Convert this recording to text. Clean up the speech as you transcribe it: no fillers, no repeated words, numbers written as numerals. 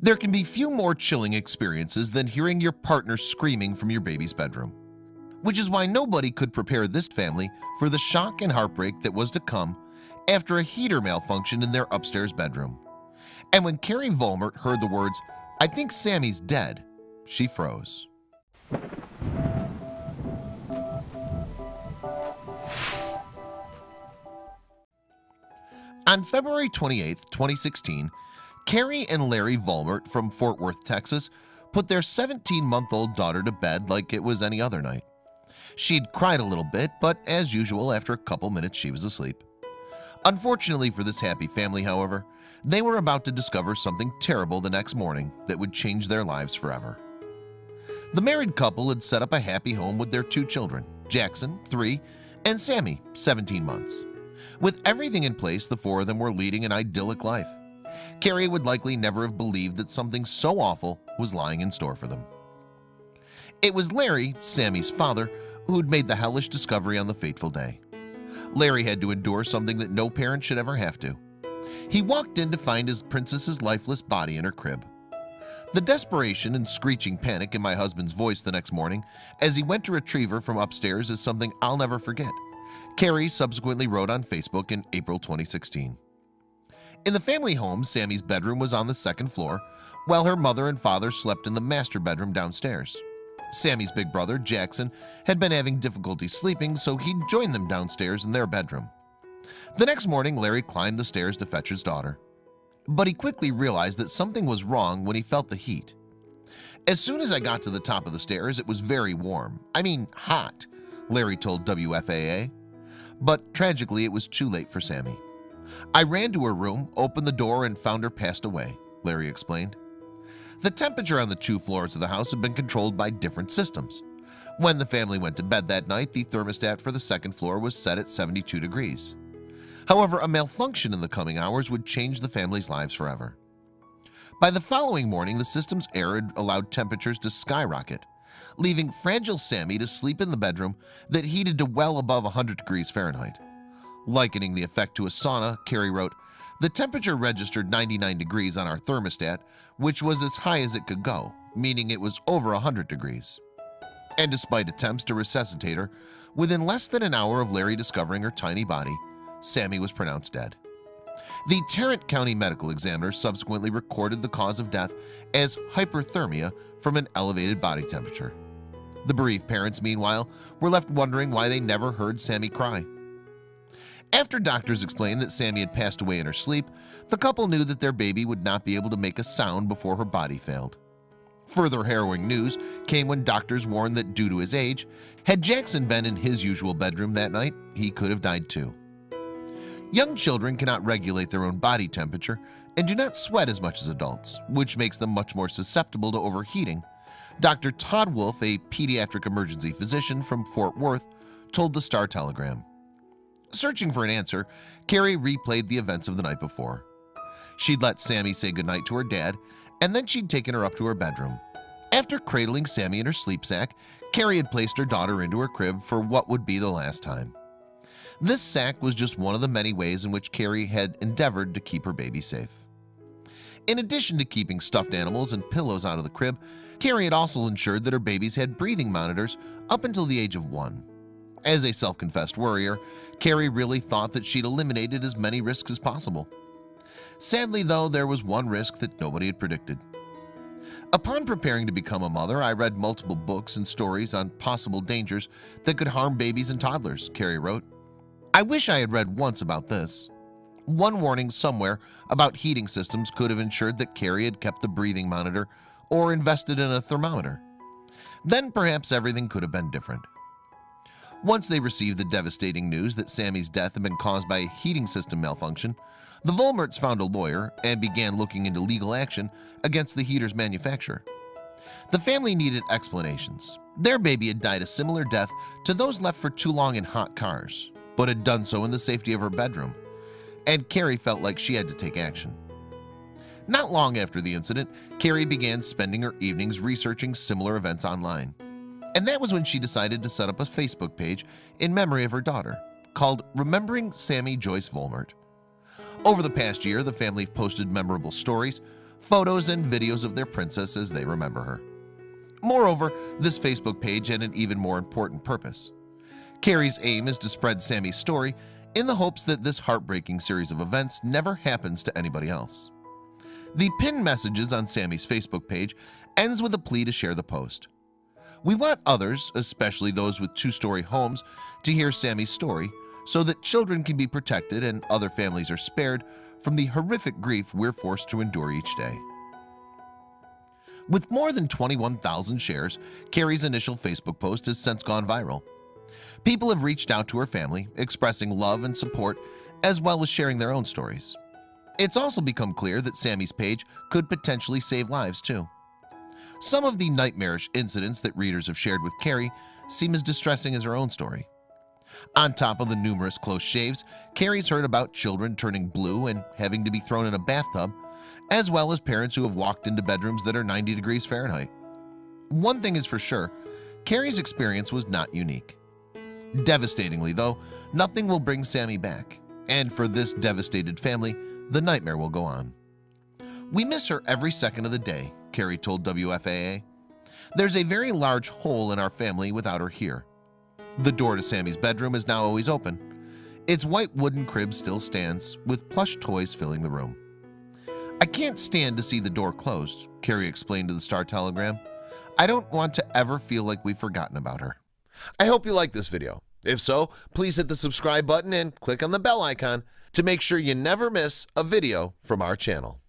There can be few more chilling experiences than hearing your partner screaming from your baby's bedroom, which is why nobody could prepare this family for the shock and heartbreak that was to come after a heater malfunctioned in their upstairs bedroom. And when Carrie Vollmert heard the words, "I think Sammy's dead," she froze. On February 28, 2016, Carrie and Larry Vollmert from Fort Worth, Texas, put their 17-month-old daughter to bed like it was any other night. She'd cried a little bit, but as usual, after a couple minutes she was asleep. Unfortunately for this happy family, however, they were about to discover something terrible the next morning that would change their lives forever. The married couple had set up a happy home with their 2 children, Jackson, 3, and Sammy, 17 months. With everything in place, the 4 of them were leading an idyllic life. Carrie would likely never have believed that something so awful was lying in store for them. It was Larry, Sammy's father, who'd made the hellish discovery on the fateful day. Larry had to endure something that no parent should ever have to. He walked in to find his princess's lifeless body in her crib. The desperation and screeching panic in my husband's voice the next morning as he went to retrieve her from upstairs is something I'll never forget, Carrie subsequently wrote on Facebook in April 2016. In the family home, Sammy's bedroom was on the 2nd floor, while her mother and father slept in the master bedroom downstairs. Sammy's big brother, Jackson, had been having difficulty sleeping, so he'd joined them downstairs in their bedroom. The next morning, Larry climbed the stairs to fetch his daughter. But he quickly realized that something was wrong when he felt the heat. "As soon as I got to the top of the stairs, it was very warm. I mean hot," Larry told WFAA. But tragically, it was too late for Sammy. "I ran to her room, opened the door, and found her passed away," Larry explained. The temperature on the 2 floors of the house had been controlled by different systems. When the family went to bed that night, the thermostat for the 2nd floor was set at 72 degrees. However, a malfunction in the coming hours would change the family's lives forever. By the following morning, the system's error had allowed temperatures to skyrocket, leaving fragile Sammy to sleep in the bedroom that heated to well above 100 degrees Fahrenheit. Likening the effect to a sauna, Carrie wrote, "The temperature registered 99 degrees on our thermostat, which was as high as it could go, meaning it was over 100 degrees. And despite attempts to resuscitate her, within less than an hour of Larry discovering her tiny body, Sammy was pronounced dead." The Tarrant County Medical Examiner subsequently recorded the cause of death as hyperthermia from an elevated body temperature. The bereaved parents, meanwhile, were left wondering why they never heard Sammy cry. After doctors explained that Sammy had passed away in her sleep, the couple knew that their baby would not be able to make a sound before her body failed. Further harrowing news came when doctors warned that due to his age, had Jackson been in his usual bedroom that night, he could have died too. Young children cannot regulate their own body temperature and do not sweat as much as adults, which makes them much more susceptible to overheating. Dr. Todd Wolf, a pediatric emergency physician from Fort Worth, told the Star-Telegram. Searching for an answer, Carrie replayed the events of the night before. She'd let Sammy say goodnight to her dad, and then she'd taken her up to her bedroom. After cradling Sammy in her sleep sack, Carrie had placed her daughter into her crib for what would be the last time. This sack was just one of the many ways in which Carrie had endeavored to keep her baby safe. In addition to keeping stuffed animals and pillows out of the crib, Carrie had also ensured that her babies had breathing monitors up until the age of 1. As a self-confessed worrier, Carrie really thought that she'd eliminated as many risks as possible. Sadly, though, there was one risk that nobody had predicted. Upon preparing to become a mother, I read multiple books and stories on possible dangers that could harm babies and toddlers, Carrie wrote. "I wish I had read once about this." One warning somewhere about heating systems could have ensured that Carrie had kept the breathing monitor or invested in a thermometer. Then perhaps everything could have been different. Once they received the devastating news that Sammy's death had been caused by a heating system malfunction, the Vollmerts found a lawyer and began looking into legal action against the heater's manufacturer. The family needed explanations. Their baby had died a similar death to those left for too long in hot cars, but had done so in the safety of her bedroom, and Carrie felt like she had to take action. Not long after the incident, Carrie began spending her evenings researching similar events online. And that was when she decided to set up a Facebook page in memory of her daughter, called Remembering Sammy Joyce Vollmert. Over the past year, the family posted memorable stories, photos and videos of their princess as they remember her. Moreover, this Facebook page had an even more important purpose. Carrie's aim is to spread Sammy's story in the hopes that this heartbreaking series of events never happens to anybody else. The pinned messages on Sammy's Facebook page ends with a plea to share the post. We want others, especially those with two-story homes, to hear Sammy's story so that children can be protected and other families are spared from the horrific grief we're forced to endure each day. With more than 21,000 shares, Carrie's initial Facebook post has since gone viral. People have reached out to her family, expressing love and support, as well as sharing their own stories. It's also become clear that Sammy's page could potentially save lives too. Some of the nightmarish incidents that readers have shared with Carrie seem as distressing as her own story. On top of the numerous close shaves, Carrie's heard about children turning blue and having to be thrown in a bathtub, as well as parents who have walked into bedrooms that are 90 degrees Fahrenheit. One thing is for sure, Carrie's experience was not unique. Devastatingly though, nothing will bring Sammy back, and for this devastated family, the nightmare will go on. We miss her every second of the day, Carrie told WFAA. There's a very large hole in our family without her here. The door to Sammy's bedroom is now always open. Its white wooden crib still stands, with plush toys filling the room. I can't stand to see the door closed, Carrie explained to the Star-Telegram. I don't want to ever feel like we've forgotten about her. I hope you like this video. If so, please hit the subscribe button and click on the bell icon to make sure you never miss a video from our channel.